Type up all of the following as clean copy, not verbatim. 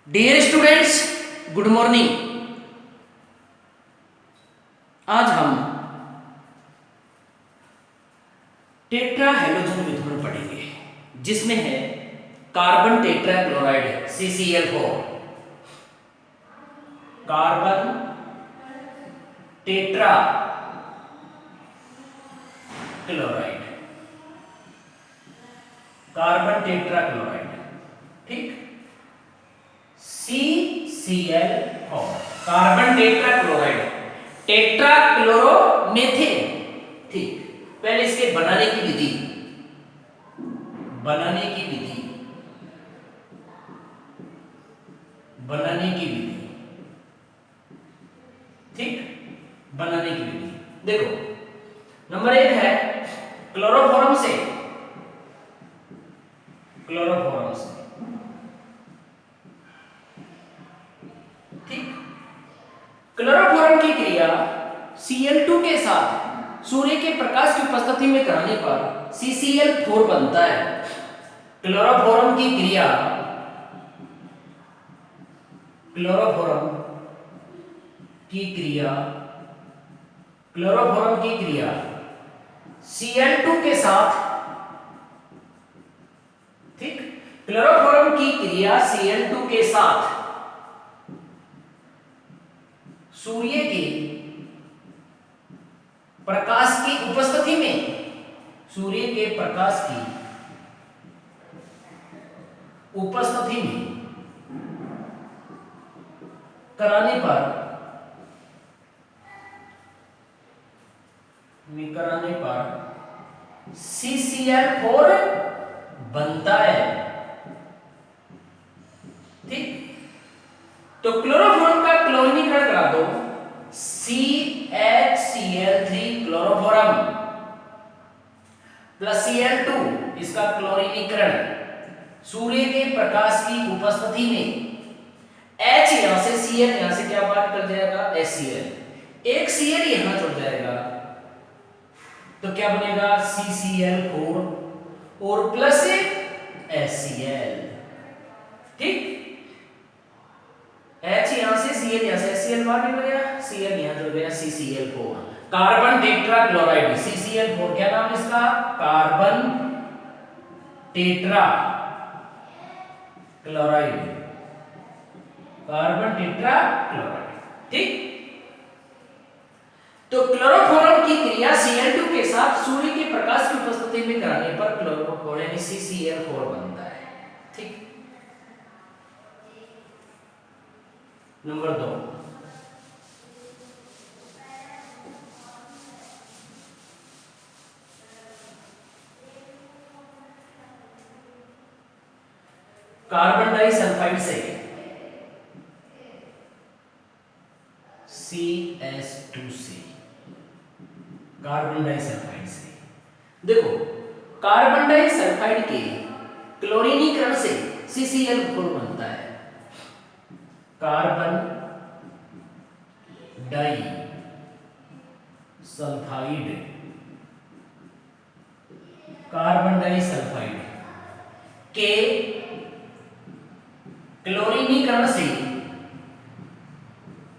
Dear students, good morning. आज हम tetra halogen विध्रुवन पढ़ेंगे, जिसमें है carbon tetra chloride CCl4, carbon tetra chloride, carbon tetra chloride, ठीक। CCl4 carbon tetra chloride, tetra chloromethane, ठीक। पहले इसके बनाने की विधि, बनाने की विधि, बनाने की विधि, ठीक। बनाने की विधि देखो, नंबर 1 है क्लोरोफॉर्म से, क्लोरोफॉर्म से, ठीक। क्लोरोफॉर्म की क्रिया Cl2 के साथ सूर्य के प्रकाश की उपस्थिति में कराने पर CCl4 बनता है। क्लोरोफॉर्म की क्रिया, क्लोरोफॉर्म की क्रिया, क्लोरोफॉर्म की क्रिया Cl2 के साथ, ठीक। क्लोरोफॉर्म की क्रिया Cl2 के साथ सूर्य के प्रकाश की उपस्थिति में, सूर्य के प्रकाश की उपस्थिति में कराने पर CCl4 बनता है, ठीक। तो क्लोरोफॉर्म का क्लोरीनीकरण करा दो, CHCl3 क्लोरोफॉर्म प्लस Cl2, इसका क्लोरीनीकरण सूर्य के प्रकाश की उपस्थिति में, H यहां से Cl, यहां से क्या बात कर जाएगा HCl, एक Cl यहां जुड़ जाएगा, तो क्या बनेगा CCl4 और प्लस HCl, ठीक। H यहां से Cl, यहां से HCl बाहर निकल गया, Cl यहां जुड़ गया CCl4, carbon tetra chloride CCl4, क्या नाम इसका, carbon tetra chloride, carbon tetra chloride, ठीक। तो क्लोरोफॉर्म की क्रिया Cl2 के साथ सूर्य के प्रकाश की उपस्थिति में कराने पर क्लोरोफॉर्म यानी CCl4 बनता है, ठीक। नंबर 2, कार्बन डाइसल्फाइड से CH2C, कार्बन डाइसल्फाइड से देखो, कार्बन डाइसल्फाइड के क्लोरीनीकरण से CCl4 बनता है। कार्बन डाइसल्फाइड, कार्बन डाइसल्फाइड के क्लोरीनीकरण से,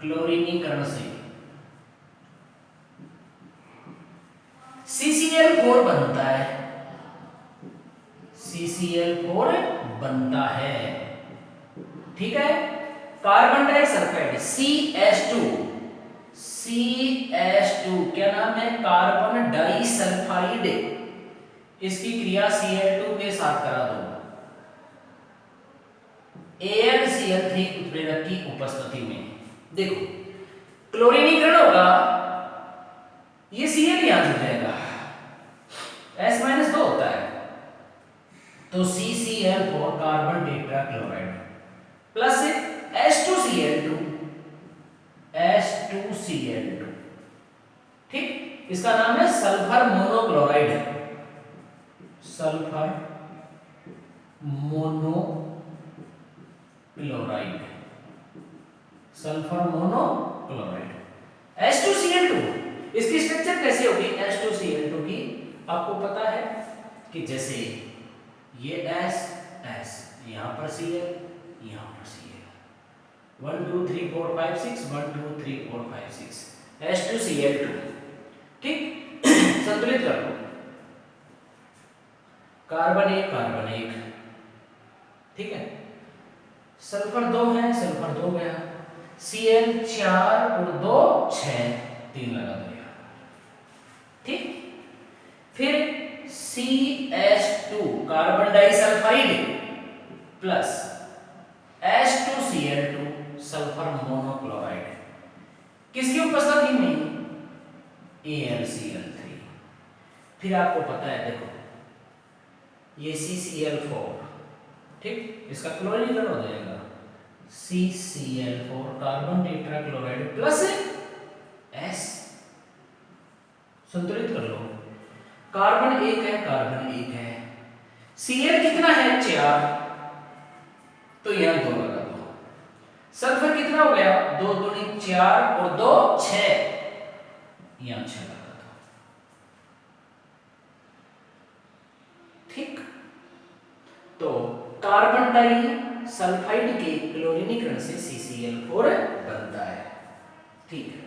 क्लोरीनीकरण से CCl4 बनता है, CCl4 बनता है, ठीक है। कार्बन डाइसल्फाइड CH2 क्या नाम है, कार्बन डाइसल्फाइड, इसकी क्रिया Cl2 के साथ करा दो, AlCl3 उत्प्रेरक की उपस्थिति में, देखो क्लोरीनीकरण होगा, ये Cl यहां जुड़ जाएगा, S-2 होता है, तो CCl4 carbon tetra chloride plus H2Cl2, ठीक। इसका नाम है sulphur monochloride, sulphur monochloride, sulphur monochloride. H2Cl2, इसकी स्ट्रक्चर कैसे होगी H2Cl2 की, आपको पता है कि जैसे ये S, यहां पर Cl, यहां पर Cl, 1 2 3 4 5 6 1 2 3 4 5 6 H2Cl2 ठीक। संतुलित कर लो, कार्बन एक, ठीक है। सल्फर 2 है, सल्फर 2 गया, Cl 4 और 2 6, 3 लगा दो यहाँ, ठीक। फिर CH2 carbon disulphide plus H2Cl2 sulphur monochloride, किसकी उपस्थिति में? AlCl3। फिर आपको पता है, देखो ये CCl4, ठीक, इसका क्लोरीनीकरण हो जाएगा CCl4 carbon tetrachloride plus S, संतुलित कर लो, कार्बन एक है, कार्बन एक है, Cl कितना है? 4, तो यहां 2 लगा दो। सल्फर कितना हो गया? 2 दूनी 4 और 2 6, यहां 6 लगा दो, ठीक। तो कार्बन डाई सल्फाइड के क्लोरीनीकरण से CCl4 बनता है, ठीक है।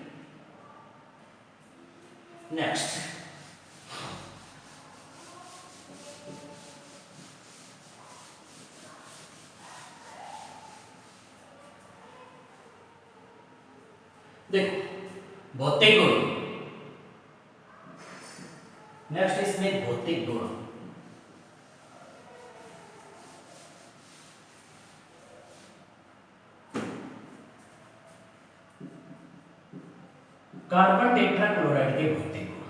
नेक्स्ट, देखो भौतिक गुण, नेक्स्ट इसमें भौतिक गुण, कार्बन टेट्राक्लोराइड के भौतिक गुण।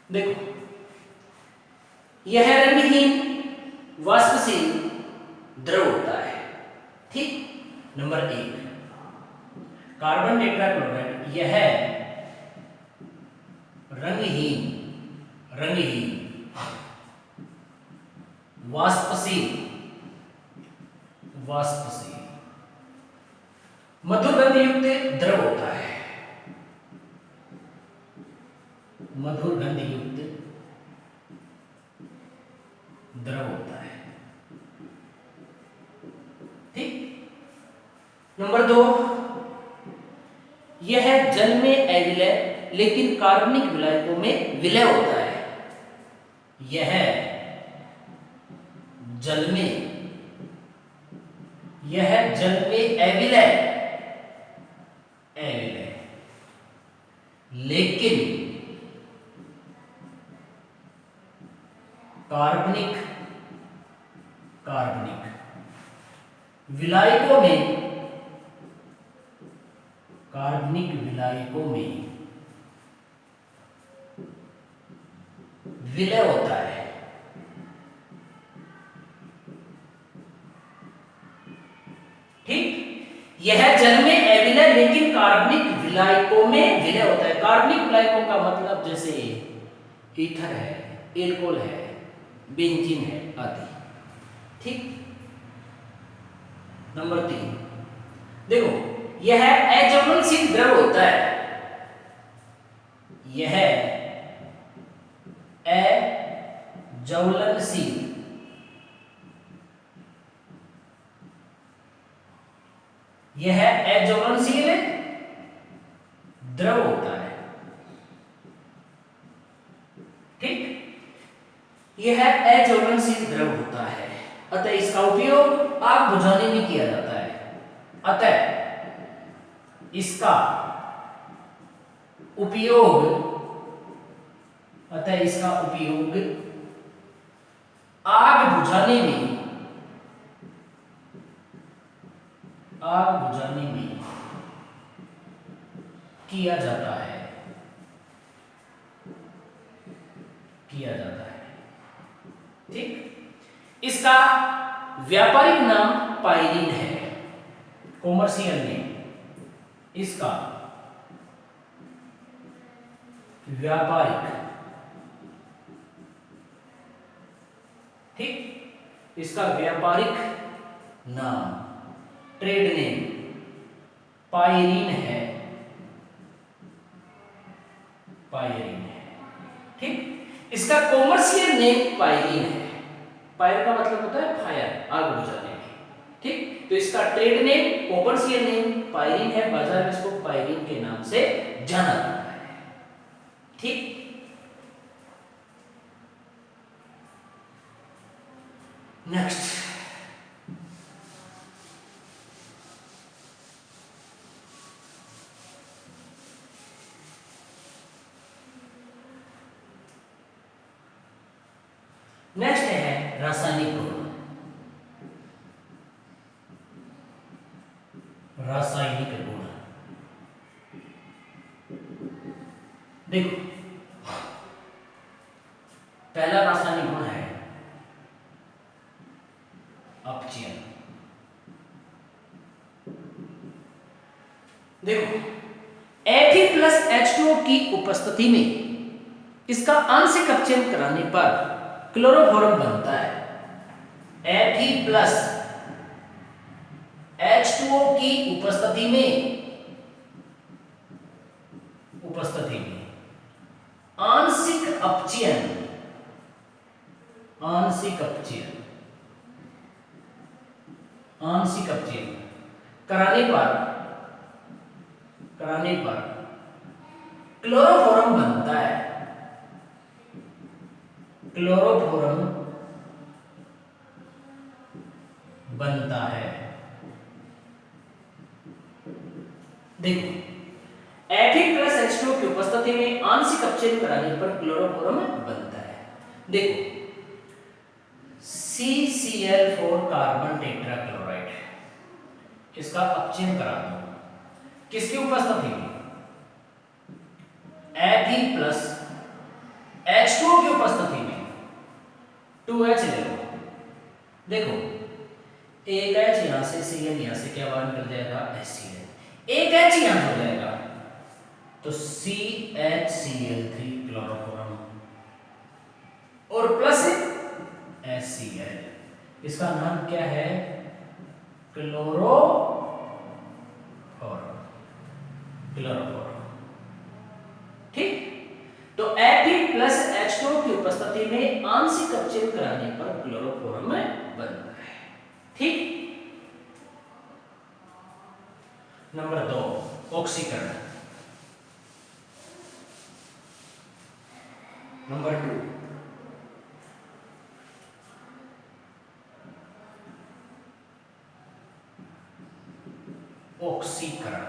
देखो यह रंगहीन वाष्पशील द्रव होता है, ठीक। नंबर 1 कार्बन टेट्राक्लोराइड, यह रंगहीन वाष्पशील मधुर गंध युक्त द्रव होता है, मधुर गंध युक्त द्रव होता है, ठीक। नंबर 2 यह जल में अविलय लेकिन कार्बनिक विलायकों में विलय होता है, यह जल में अविलय लेकिन कार्बनिक विलायकों में विलय होता है, ठीक। यह जल में अविलय लेकिन कार्बनिक विलायकों में विलय होता है। कार्बनिक विलायकों का मतलब जैसे ईथर है, एल्कोहल है, बेंजीन है आदि, ठीक। नंबर 3 देखो यह अज्वलनशील द्रव होता है, यह अज्वलनशील द्रव होता है, ठीक। यह अज्वलनशील द्रव होता है, अतः इसका उपयोग आग बुझाने में किया जाता है, अतः इसका उपयोग आग बुझाने में किया जाता है, ठीक। इसका व्यापारिक नाम पायरीन है, कॉमर्शियल नेम इसका व्यापारिक, ठीक। इसका व्यापारिक नाम ट्रेड नेम पायरीन है, ठीक। इसका कॉमर्शियल नेम पायरीन है, पायर का मतलब होता है फायर, आग बुझाने में। ठीक, तो इसका trade name, commercial name pyrene है, बाजार में इसको पायरीन के नाम से जाना जाता है। ठीक, नेक्स्ट नेक्स्ट है रासायनिक गुण। रासायनिक गुण देखो, पहला रासायनिक गुण है अपचयन। देखो, Fe+H2O की उपस्थिति में इसका आंशिक अपचयन कराने पर क्लोरोफॉर्म बनता है। Fe+H2O की उपस्थिति में आंशिक अपचयन कराने पर क्लोरोफॉर्म बनता है। देखो, Fe+H2O की उपस्थिति में आंशिक अपचयन कराने पर क्लोरोफॉर्म बनता है। देखो, CCl4 कार्बन टेट्राक्लोराइड, इसका अपचयन करा दो किसकी उपस्थिति में? Fe+H2O की उपस्थिति में 2H ले लो। देखो, एक H यहां से, Cl यहां से क्या बाहर निकल जाएगा? HCl। एक H यहां हो जाएगा तो CHCl3 क्लोरोफॉर्म और प्लस HCl, इसका नाम क्या है? क्लोरोफॉर्म। ठीक, तो Fe+H2O की उपस्थिति में आंशिक अपचयन कराने पर क्लोरोफॉर्म बनता है। ठीक, नंबर 2 ऑक्सीकरण। नंबर 2 ऑक्सीकरण।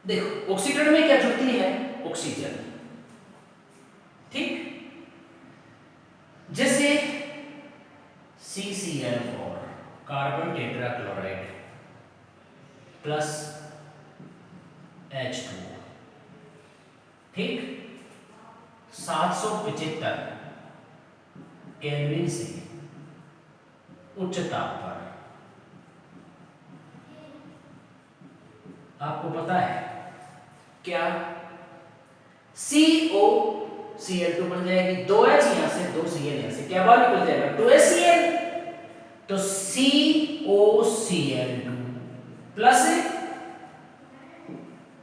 देखो, ऑक्सीकरण में क्या जुड़ती है? ऑक्सीजन। ठीक, जैसे CCl4 carbon tetrachloride plus H2O। ठीक, 775 केल्विन से उच्च ताप पर, आपको पता है क्या? COCl2 बन जाएगी, 2H यहां से, 2Cl यहां से, क्या बाहर निकल जाएगा? 2HCl। तो COCl2 प्लस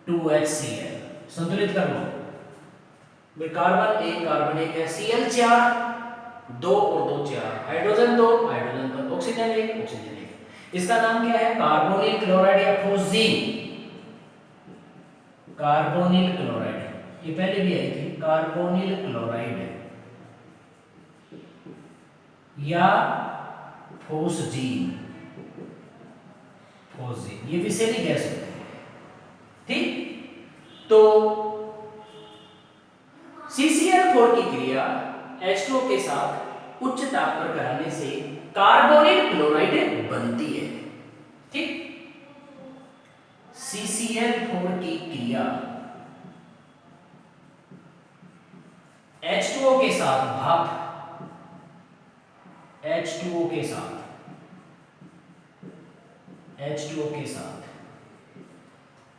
2HCl संतुलित कर लो। कार्बन एक है, Cl4 2 और 2 4, हाइड्रोजन 2 ऑक्सीजन 1 ऑक्सीजन 1। इसका नाम क्या है? कार्बोनिल क्लोराइड या फोस्जीन। कार्बोनिल क्लोराइड, ये पहले भी आई थी, कार्बोनिल क्लोराइड या फोस्जीन। ये विषैली गैस होती है। ठीक, तो CCl4 की क्रिया H2O के साथ उच्च ताप पर कराने से कार्बोनिल क्लोराइड बनती है। ठीक, CCl4 की क्रिया H2O के साथ भाप, H2O के साथ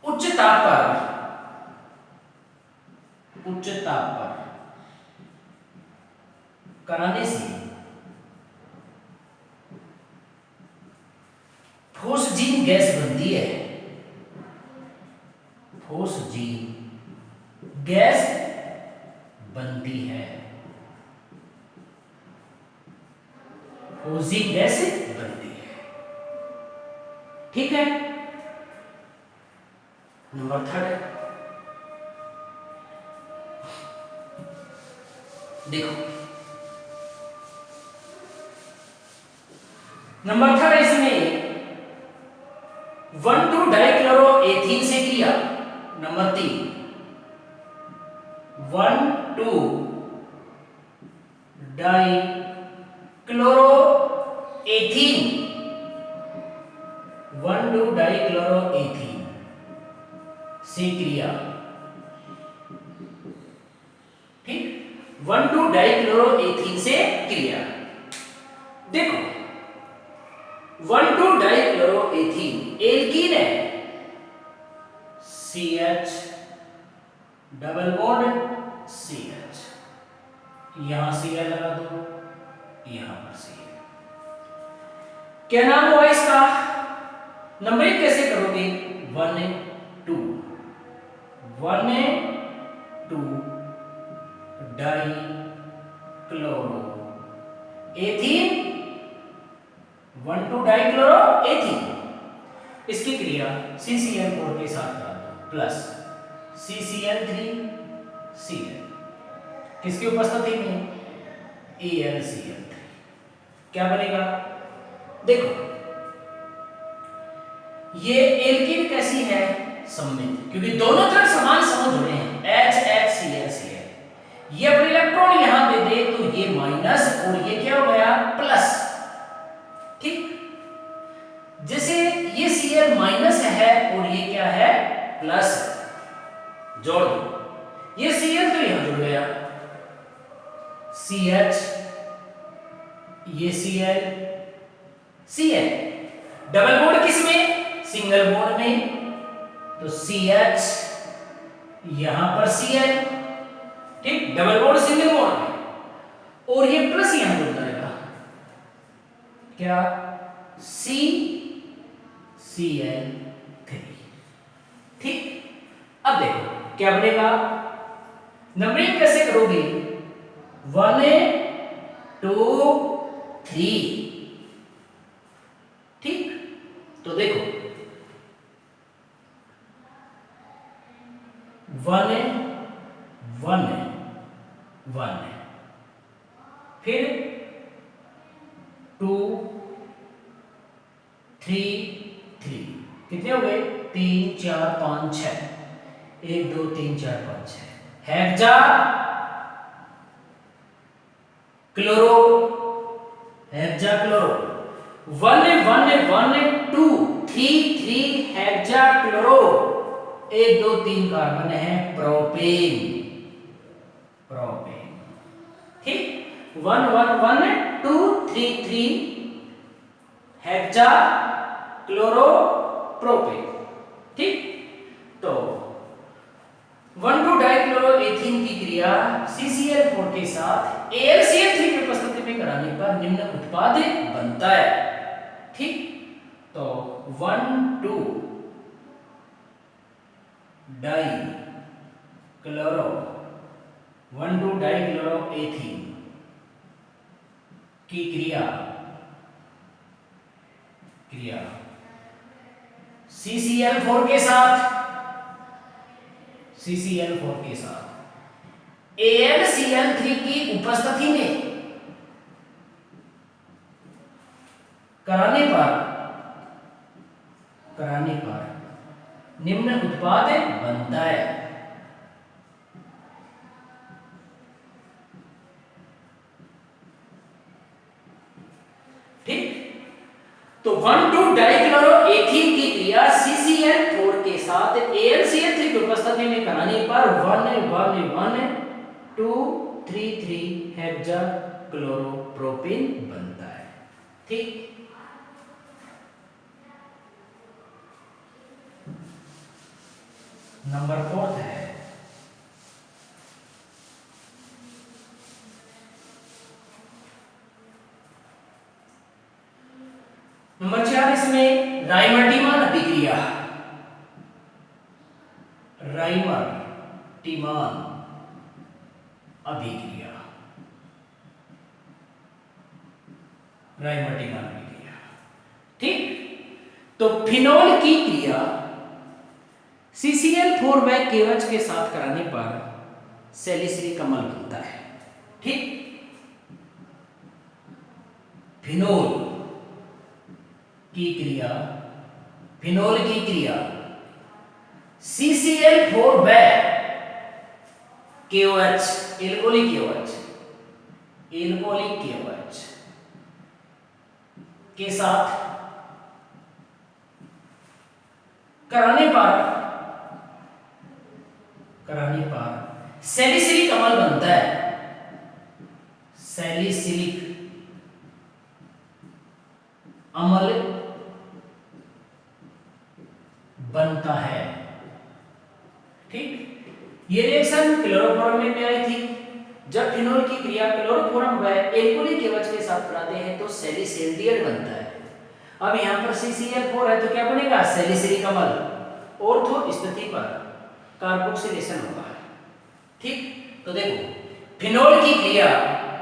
उच्च ताप पर कराने से फोस्जीन गैस बनती है। फोस्जीन गैस बनती है। ओजी गैस बनती है। ठीक है, नंबर थर्ड देखो, नंबर थर्ड इसमें 1,2 डाइक्लोरो एथीन से क्रिया। Number 3 1,2 dichloro ethene 1,2 dichloro ethene से क्रिया। ठीक, 1,2 डाइक्लोरो एथीन से क्रिया। देखो 1,2 डाइक्लोरो एथीन एल्कीन है, CH डबल बॉन्ड CH, यहां Cl लगा दो, यहां पर Cl। क्या नाम हुआ इसका? नंबरिंग कैसे करोगे? 1,2 डाइक्लोरो एथीन 1,2 डाइक्लोरो एथीन, इसकी क्रिया CCl4 के साथ करा दो प्लस CCl3Cl, किसकी उपस्थिति में? AlCl3। क्या बनेगा? देखो ये एल्कीन कैसी है? सममित, क्योंकि दोनों तरफ समान समूह जुड़े हैं, HHClCl। ये अपने इलेक्ट्रॉन यहां दे दे तो ये माइनस और ये क्या हो गया? प्लस। ठीक, जैसे ये Cl माइनस है और ये क्या है? प्लस, जोड़ दो, ये Cl तो यहां जुड़ गया, CH, ये Cl, Cl डबल बॉन्ड किसमें? सिंगल बॉन्ड में, तो CH यहां पर Cl। ठीक, डबल बॉन्ड सिंगल बॉन्ड में, और ये प्लस यहां जुड़ जाएगा, क्या? CCl3। ठीक, अब देखो क्या बनेगा? नंबरिंग कैसे करोगे? 1 2 3। ठीक, तो देखो 1 1 1, फिर 2 3 3, कितने हो गए? 3 4 5 6, 1 2 3 4 5 6 hexa chloro, hexa chloro 1 1 1 2 3 3 hexa chloro, 1 2 3 carbon है प्रोपेन, प्रोपेन। ठीक, 1 1 1 2 3 3 हेक्सा क्लोरो प्रोपेन। ठीक, तो 1,2 डाइक्लोरो एथीन की क्रिया CCl4 के साथ AlCl3 की उपस्थिति में कराने पर निम्न उत्पाद बनता है। ठीक, तो 1,2 डाइक्लोरो 1,2 डाइक्लोरो एथीन की क्रिया CCl4 के साथ AlCl3 की उपस्थिति में कराने पर निम्न उत्पाद बनता है। ठीक, तो 1,2 डाइक्लोरो एथीन की क्रिया CCl4 के साथ AlCl3 की उपस्थिति में कराने पर 1 1 1 2 3 3 हेक्सा क्लोरोप्रोपेन बनता है। ठीक, नंबर 4 है नंबर 4, इसमें राइमर-टीमान अभिक्रिया, राइमर-टीमान अभिक्रिया। राइमर्टिनॉन की क्रिया। ठीक, तो फिनोल की क्रिया CCl4 व KOH के साथ कराने पर सैलिसिलिक अम्ल बनता है। ठीक, फिनोल की क्रिया, फिनोल की क्रिया CCl4 व KOH, alcoholic KOH, alcoholic KOH के साथ कराने पर सैलिसिलिक अम्ल बनता है। सैलिसिलिक अम्ल बनता है। ठीक, ये रिएक्शन क्लोरोफॉर्म में आई थी। जब फिनोल की क्रिया क्लोरोफॉर्म व एल्कोहलिक KOH के साथ कराते हैं तो सैलिसिल्डिहाइड बनता है। अब यहाँ पर CCl4 है तो क्या बनेगा? सैलिसिलिक अम्ल। ऑर्थो स्थिति पर कार्बोक्सिलेशन होगा। ठीक, तो देखो फिनोल की क्रिया,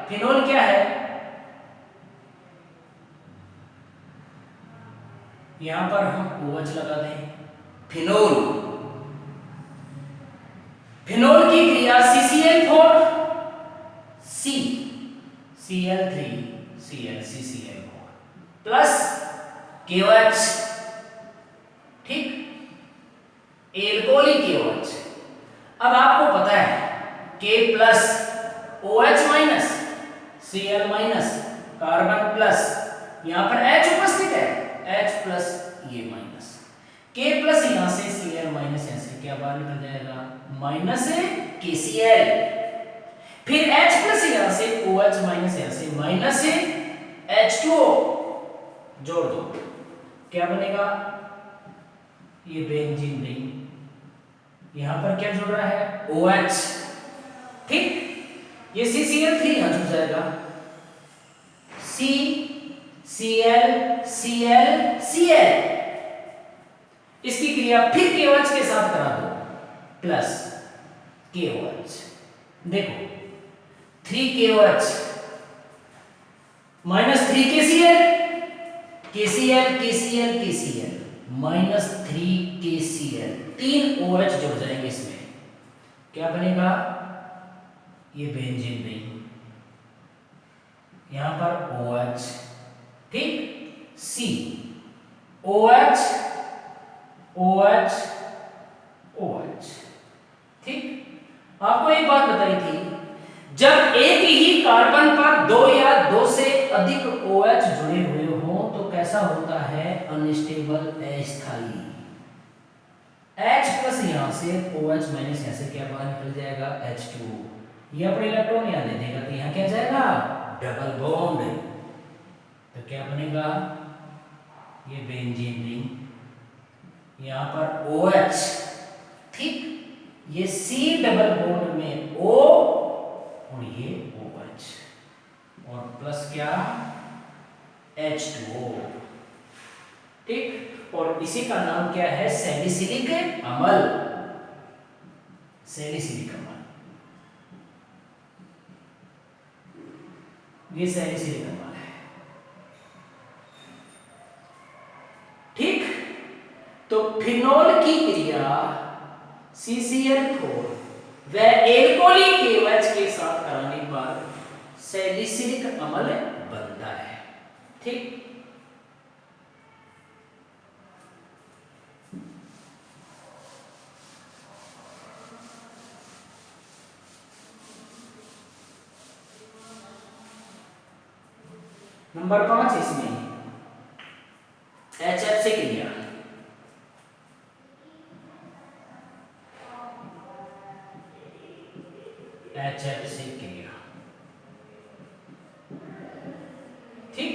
फिनोल क्या है? यहां पर हम OH लगा दें। फिनोल, फिनोल की क्रिया CCl4 C Cl3 Cl CCl4 plus KOH। ठीक, एल्कोहलिक KOH। अब आपको पता है K plus OH minus Cl minus carbon plus, यहां पर H उपस्थित है, H प्लस ये माइनस, K प्लस यहां से Cl माइनस, यहां से क्या बाहर निकल जाएगा? Minus KCl। फिर H प्लस यहां से OH माइनस, यहां से माइनस H2O जोड़ दो, क्या बनेगा? ये बेंजीन रिंग। यहां पर क्या जुड़ रहा है? OH। ठीक, ये CCl3 यहां जुड़ जाएगा, C Cl Cl Cl। इसकी क्रिया फिर KOH के साथ करा दो प्लस KOH। देखो 3KOH minus 3KCl, KCl KCl KCl minus 3KCl, 3 OH जुड़ जाएंगे इसमें, क्या बनेगा? ये बेंजीन रिंग, यहां पर OH। ठीक, C OH OH OH। ठीक, आपको एक बात बताई थी, जब एक ही कार्बन पर 2 या 2 से अधिक OH जुड़े हुए हो तो कैसा होता है? अनस्टेबल, अस्थायी। H प्लस यहां से OH माइनस, यहां से क्या बाहर निकल जाएगा? H2O। ये अपने इलेक्ट्रॉन यहां दे देगा तो यहां क्या जाएगा? Double bond. तो क्या बनेगा? ये बेंजीन रिंग, यहां पर OH। ठीक, ये C डबल बॉन्ड में O और ये OH और प्लस क्या? H2O। ठीक, और इसी का नाम क्या है? सैलिसिलिक अम्ल। सैलिसिलिक अम्ल, ये सैलिसिलिक अम्ल है। ठीक, तो फिनोल की क्रिया CCl4 व एल्कोहलिक KOH के साथ कराने पर सैलिसिलिक अम्ल बनता है। ठीक, नंबर 5 इसमें HF से क्रिया, HF से क्रिया। ठीक,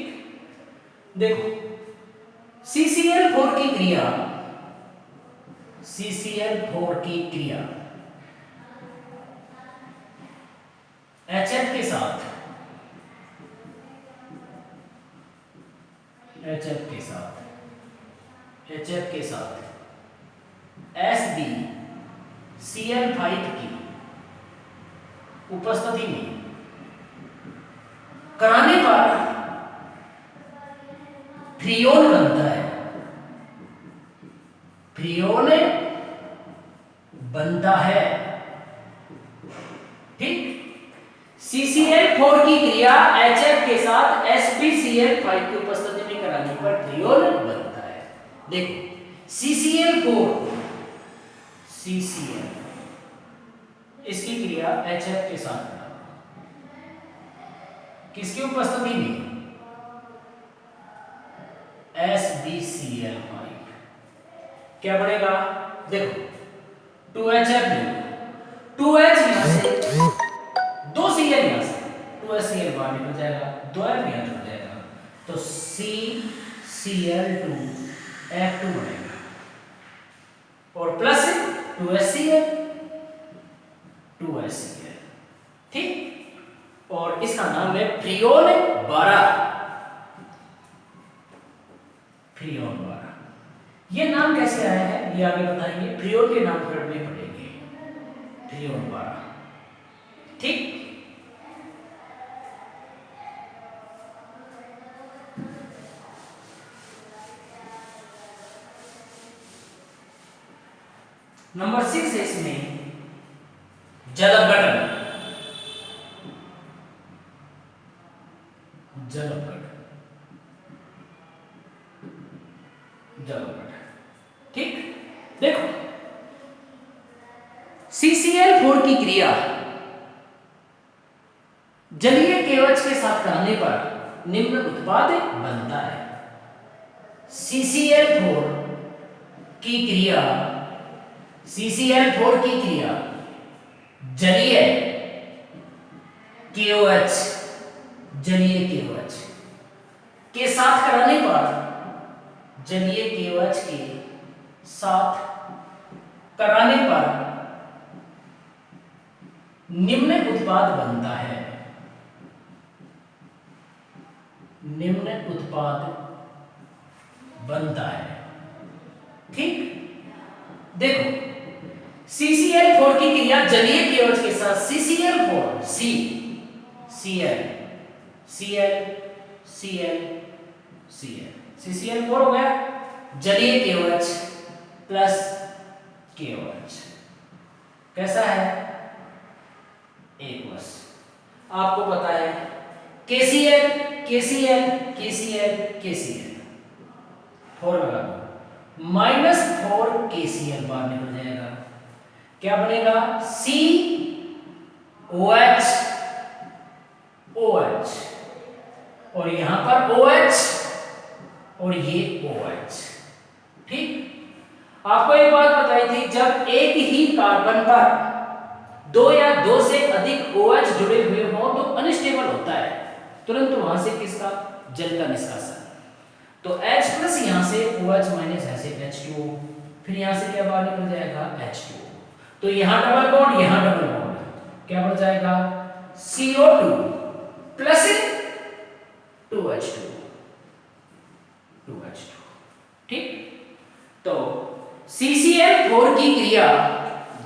देखो CCl4 की क्रिया, CCl4 की क्रिया HF के साथ, HF के साथ, HF के साथ SbCl5 की उपस्थिति में कराने पर फ्रियोन बनता है, फ्रियोन बनता है। ठीक, CCl4 की क्रिया HF के साथ SbCl5 की उपस्थिति में कराने पर फ्रियोन बनता है। देखो CCl4 इसकी क्रिया HF के साथ किसकी उपस्थिति में, SbCl5, क्या बनेगा, देखो 2HF ले लो, 2H यहां से 2Cl यहां से 2HCl बाहर निकल जाएगा, 2F यहां जुड़ जाएगा, तो CCl2F2 बनेगा और प्लस 2HCl। ठीक, और इसका नाम है फ्रियोन 12, फ्रियोन 12। ये नाम कैसे आया है ये आगे बताएंगे, फ्रियोन के नाम पर भी पढ़ेंगे, फ्रियोन 12। ठीक, नंबर 6 है इसमें जल अपघटन, जल अपघटन, जल अपघटन। ठीक, देखो CCl4 की क्रिया जलीय केवच के साथ कराने पर निम्न उत्पाद बनता है। CCl4 की क्रिया, CCl4 की क्रिया जलीय KOH, जलीय KOH के साथ कराने पर, जलीय KOH के साथ कराने पर निम्न उत्पाद बनता है, निम्न उत्पाद बनता है। ठीक, देखो CCl4 की क्रिया जलीय KOH के साथ CCl4 Cl CCl4 हो गया, जलीय KOH प्लस KOH कैसा है, एक्वस। आपको पता है KCl KCl KCl KCl 4 लगा दो, -4 KCl बाहर निकल जाएगा, क्या बनेगा COH OH, और यहां पर OH और ये OH। ठीक, आपको एक बात बताई थी, जब एक ही कार्बन पर 2 या 2 से अधिक OH जुड़े हुए हों तो अनस्टेबल होता है, तुरंत वहां से किसका, जल का निष्कासन। तो H प्लस यहां से OH माइनस ऐसे H2O, फिर यहां से क्या बाहर निकल जाएगा H2O, तो यहां डबल बॉन्ड, यहां डबल बॉन्ड, क्या बन जाएगा CO2 प्लस 2H2। ठीक, तो CCl4 की क्रिया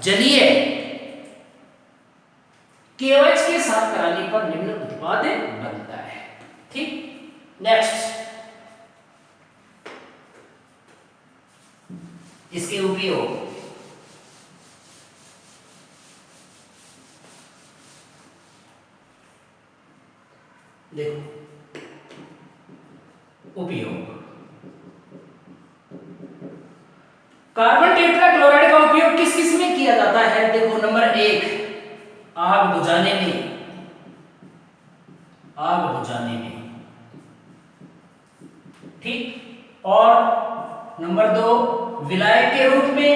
जलीय KOH के साथ कराने पर निम्न उत्पाद बनता है। ठीक, नेक्स्ट इसके उपयोग, देखो उपयोग, कार्बन टेट्राक्लोराइड का उपयोग किस किस में किया जाता है, देखो नंबर 1 आग बुझाने में, आग बुझाने में। ठीक, और नंबर 2 विलायक के रूप में,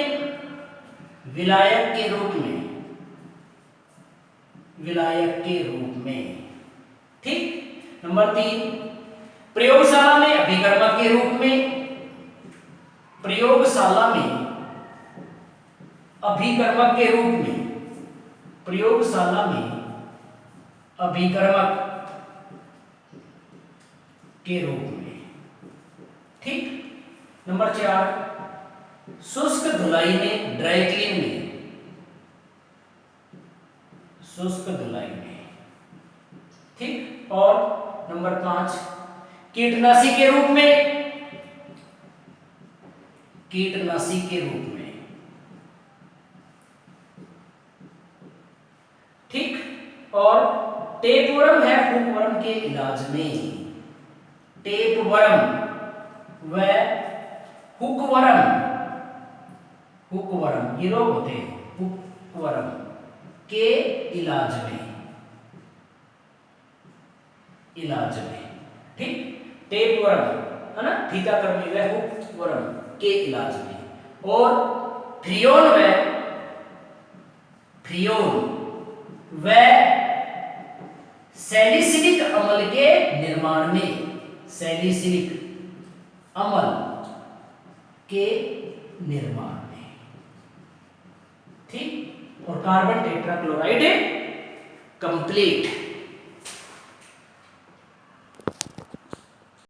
विलायक के रूप में, विलायक के रूप में। ठीक, नंबर 3 प्रयोगशाला में अभिकर्मक के रूप में, प्रयोगशाला में अभिकर्मक के रूप में, प्रयोगशाला में अभिकर्मक के रूप में। ठीक, नंबर 4 शुष्क धुलाई में, ड्राई क्लीन में, शुष्क धुलाई में। ठीक, और नंबर 5 कीटनाशी के रूप में, कीटनाशी के रूप में। ठीक। और टेपवर्म है हुकवर्म के इलाज में। टेपवर्म व हुकवर्म, हुकवर्म ये रोग होते हैं, हुकवर्म के इलाज में, इलाज में। ठीक। टेपवर्म है ना, फीताकृमि व हुकवर्म के इलाज में। और फ्रियोन व सैलिसिलिक अम्ल के निर्माण में, सैलिसिलिक अम्ल के निर्माण में। ठीक। और कार्बन टेट्राक्लोराइड कंप्लीट।